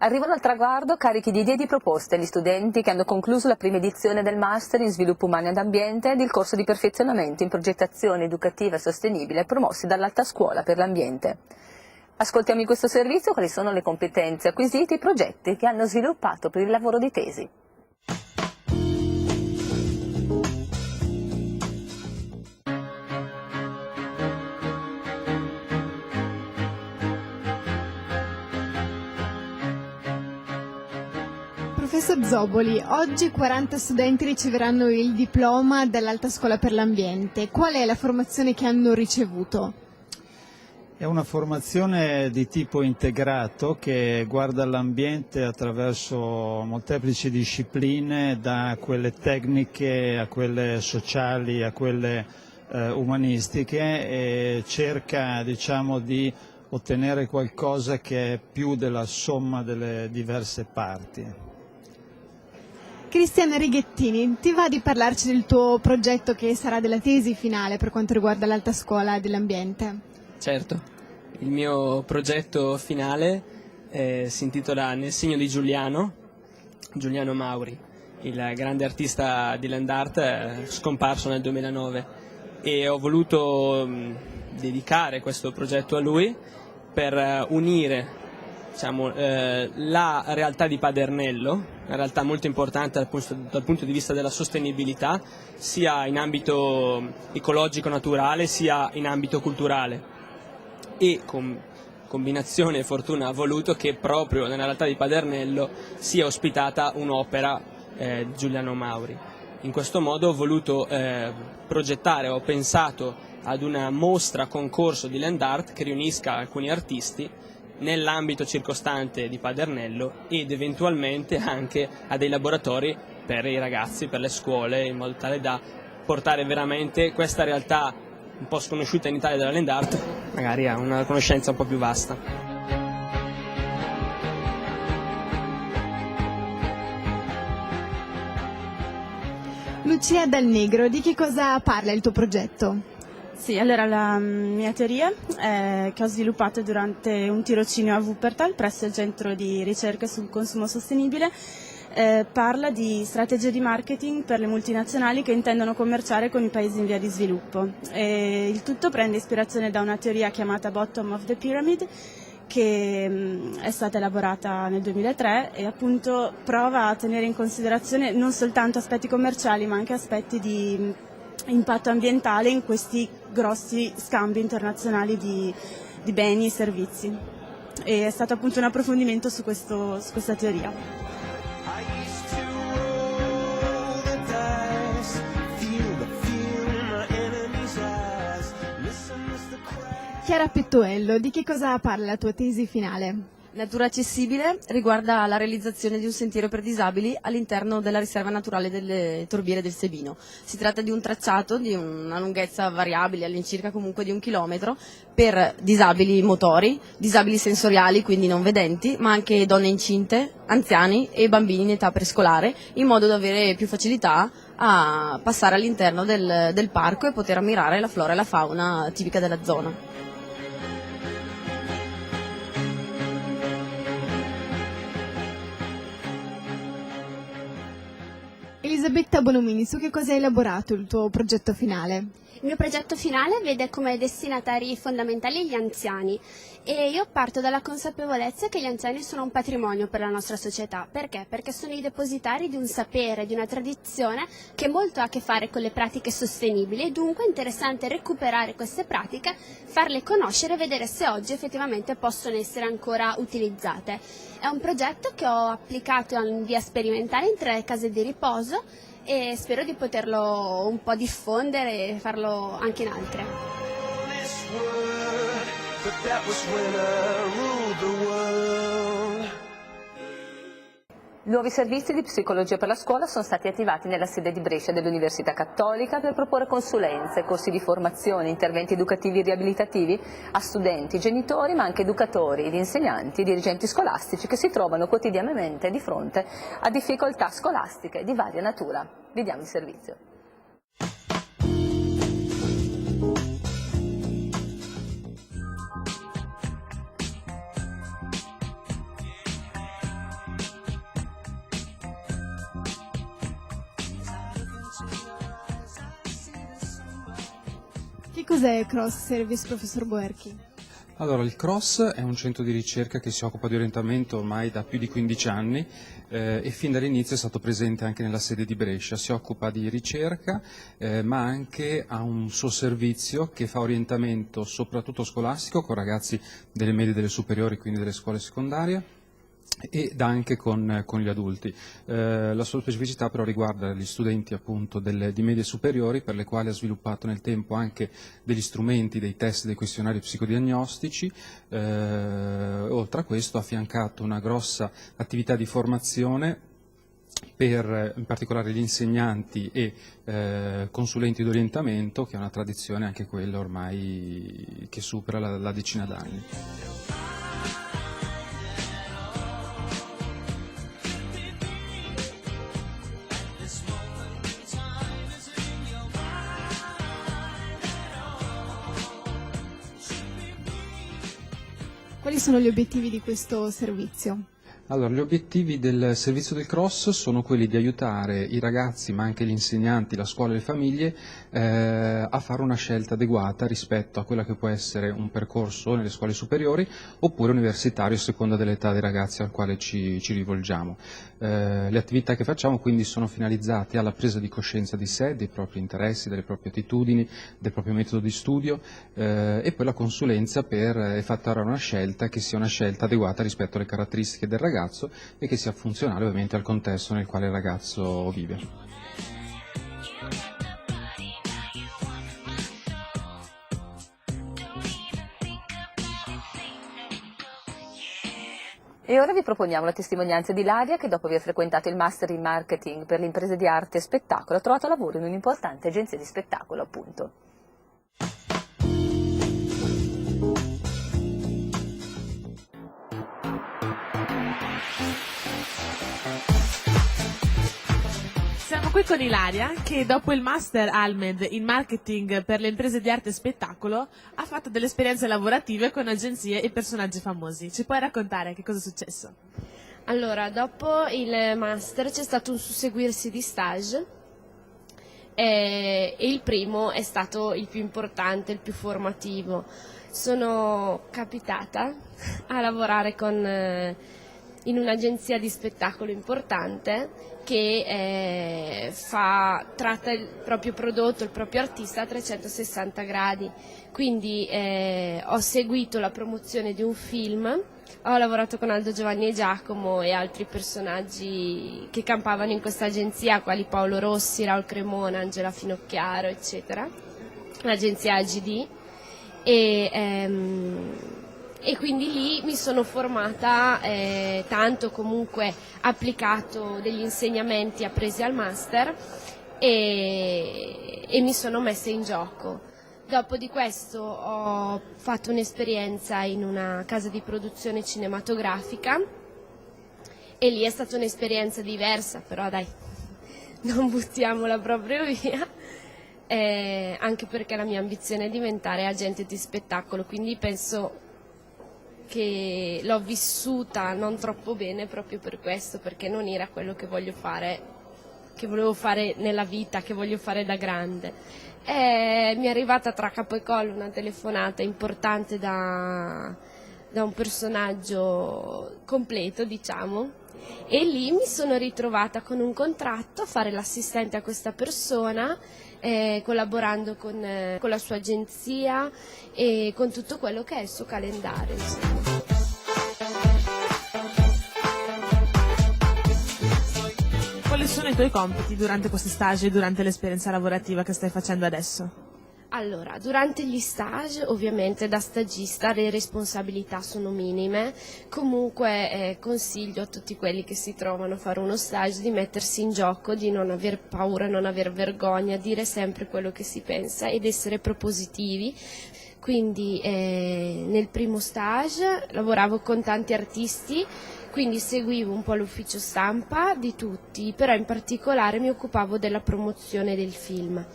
Arrivano al traguardo carichi di idee e di proposte gli studenti che hanno concluso la prima edizione del Master in Sviluppo Umano ed Ambiente ed il corso di perfezionamento in progettazione educativa e sostenibile promossi dall'Alta Scuola per l'Ambiente. Ascoltiamo in questo servizio quali sono le competenze acquisite e i progetti che hanno sviluppato per il lavoro di tesi. Professor Zoboli, oggi 40 studenti riceveranno il diploma dall'Alta Scuola per l'Ambiente. Qual è la formazione che hanno ricevuto? È una formazione di tipo integrato che guarda l'ambiente attraverso molteplici discipline, da quelle tecniche a quelle sociali a quelle umanistiche, e cerca, di ottenere qualcosa che è più della somma delle diverse parti. Cristiana Righettini, ti va di parlarci del tuo progetto che sarà della tesi finale per quanto riguarda l'Alta Scuola dell'Ambiente? Certo, il mio progetto finale si intitola Nel segno di Giuliano Mauri, il grande artista di land art scomparso nel 2009, e ho voluto dedicare questo progetto a lui per unire la realtà di Padernello, una realtà molto importante dal punto di vista della sostenibilità, sia in ambito ecologico naturale sia in ambito culturale, e con combinazione e fortuna ha voluto che proprio nella realtà di Padernello sia ospitata un'opera di Giuliano Mauri. In questo modo ho voluto ho pensato ad una mostra concorso di land art che riunisca alcuni artisti nell'ambito circostante di Padernello ed eventualmente anche a dei laboratori per i ragazzi, per le scuole, in modo tale da portare veramente questa realtà un po' sconosciuta in Italia della land art magari a una conoscenza un po' più vasta. Lucia Dal Negro, di che cosa parla il tuo progetto? Sì, allora la mia teoria che ho sviluppato durante un tirocinio a Wuppertal presso il centro di ricerca sul consumo sostenibile parla di strategie di marketing per le multinazionali che intendono commerciare con i paesi in via di sviluppo. Il tutto prende ispirazione da una teoria chiamata Bottom of the Pyramid, che è stata elaborata nel 2003 e appunto prova a tenere in considerazione non soltanto aspetti commerciali ma anche aspetti di impatto ambientale in questi grossi scambi internazionali di beni e servizi. E è stato appunto un approfondimento su questa teoria. Chiara Pettoello, di che cosa parla la tua tesi finale? Natura accessibile riguarda la realizzazione di un sentiero per disabili all'interno della riserva naturale delle Torbiere del Sebino. Si tratta di un tracciato di una lunghezza variabile, all'incirca comunque di 1 chilometro, per disabili motori, disabili sensoriali, quindi non vedenti, ma anche donne incinte, anziani e bambini in età prescolare, in modo da avere più facilità a passare all'interno del parco e poter ammirare la flora e la fauna tipica della zona. Elisabetta Bonomini, su che cosa hai elaborato il tuo progetto finale? Il mio progetto finale vede come destinatari fondamentali gli anziani e io parto dalla consapevolezza che gli anziani sono un patrimonio per la nostra società. Perché? Perché sono i depositari di un sapere, di una tradizione che molto ha a che fare con le pratiche sostenibili e dunque è interessante recuperare queste pratiche, farle conoscere e vedere se oggi effettivamente possono essere ancora utilizzate. È un progetto che ho applicato in via sperimentale in 3 case di riposo e spero di poterlo un po' diffondere e farlo anche in altre. Nuovi servizi di psicologia per la scuola sono stati attivati nella sede di Brescia dell'Università Cattolica per proporre consulenze, corsi di formazione, interventi educativi e riabilitativi a studenti, genitori, ma anche educatori ed insegnanti e dirigenti scolastici che si trovano quotidianamente di fronte a difficoltà scolastiche di varia natura. Vediamo il servizio. Che cos'è Cross Service, professor Boerchi? Allora, il CROSS è un centro di ricerca che si occupa di orientamento ormai da più di 15 anni e fin dall'inizio è stato presente anche nella sede di Brescia. Si occupa di ricerca ma anche ha un suo servizio che fa orientamento soprattutto scolastico con ragazzi delle medie e delle superiori, quindi delle scuole secondarie, ed anche con gli adulti. La sua specificità però riguarda gli studenti appunto di medie superiori, per le quali ha sviluppato nel tempo anche degli strumenti, dei test, dei questionari psicodiagnostici. Oltre a questo ha affiancato una grossa attività di formazione per in particolare gli insegnanti e consulenti d'orientamento, che è una tradizione anche quella ormai che supera la decina d'anni. Quali sono gli obiettivi di questo servizio? Allora, gli obiettivi del servizio del CROSS sono quelli di aiutare i ragazzi, ma anche gli insegnanti, la scuola e le famiglie a fare una scelta adeguata rispetto a quella che può essere un percorso nelle scuole superiori oppure universitario, a seconda dell'età dei ragazzi al quale ci rivolgiamo. Le attività che facciamo quindi sono finalizzate alla presa di coscienza di sé, dei propri interessi, delle proprie attitudini, del proprio metodo di studio e poi la consulenza per effettuare una scelta che sia una scelta adeguata rispetto alle caratteristiche del ragazzo e che sia funzionale ovviamente al contesto nel quale il ragazzo vive. E ora vi proponiamo la testimonianza di Ilaria, che dopo aver frequentato il Master in Marketing per le imprese di arte e spettacolo ha trovato lavoro in un'importante agenzia di spettacolo, appunto. Siamo qui con Ilaria che dopo il Master Almed in Marketing per le imprese di arte e spettacolo ha fatto delle esperienze lavorative con agenzie e personaggi famosi. Ci puoi raccontare che cosa è successo? Allora, dopo il Master c'è stato un susseguirsi di stage e il primo è stato il più importante, il più formativo. Sono capitata a lavorare in un'agenzia di spettacolo importante che tratta il proprio prodotto, il proprio artista a 360 gradi. Quindi ho seguito la promozione di un film, ho lavorato con Aldo, Giovanni e Giacomo e altri personaggi che campavano in questa agenzia, quali Paolo Rossi, Raul Cremona, Angela Finocchiaro, eccetera, l'agenzia AGD. E quindi lì mi sono formata tanto, comunque applicato degli insegnamenti appresi al master e mi sono messa in gioco. Dopo di questo ho fatto un'esperienza in una casa di produzione cinematografica e lì è stata un'esperienza diversa, però dai, non buttiamola proprio via. Anche perché la mia ambizione è diventare agente di spettacolo, quindi penso che l'ho vissuta non troppo bene proprio per questo, perché non era quello che volevo fare nella vita, che voglio fare da grande. Mi è arrivata tra capo e collo una telefonata importante da un personaggio completo, diciamo, e lì mi sono ritrovata con un contratto a fare l'assistente a questa persona, collaborando con la sua agenzia e con tutto quello che è il suo calendario, insomma. Quali sono i tuoi compiti durante questi stage e durante l'esperienza lavorativa che stai facendo adesso? Allora, durante gli stage, ovviamente da stagista le responsabilità sono minime, comunque consiglio a tutti quelli che si trovano a fare uno stage di mettersi in gioco, di non aver paura, non aver vergogna, dire sempre quello che si pensa ed essere propositivi. Quindi nel primo stage lavoravo con tanti artisti, quindi seguivo un po' l'ufficio stampa di tutti, però in particolare mi occupavo della promozione del film.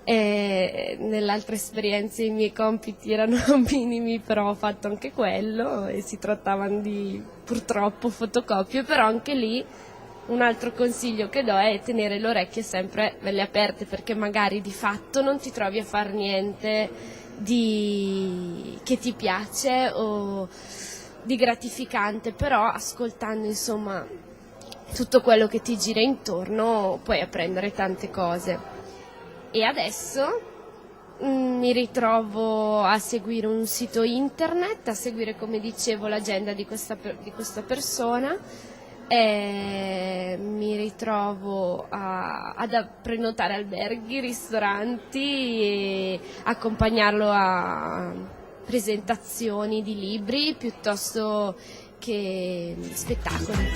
Nell'altra esperienza i miei compiti erano minimi, però ho fatto anche quello e si trattavano di purtroppo fotocopie, però anche lì un altro consiglio che do è tenere le orecchie sempre belle aperte, perché magari di fatto non ti trovi a fare niente che ti piace o di gratificante, però ascoltando insomma tutto quello che ti gira intorno puoi apprendere tante cose. E adesso mi ritrovo a seguire un sito internet, a seguire, come dicevo, l'agenda di questa persona. Mi ritrovo a prenotare alberghi, ristoranti e accompagnarlo a presentazioni di libri piuttosto che spettacoli.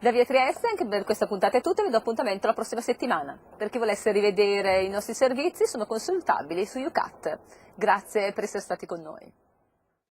Da Via Trieste anche per questa puntata è tutto, vi do appuntamento la prossima settimana. Per chi volesse rivedere i nostri servizi sono consultabili su UCAT. Grazie per essere stati con noi.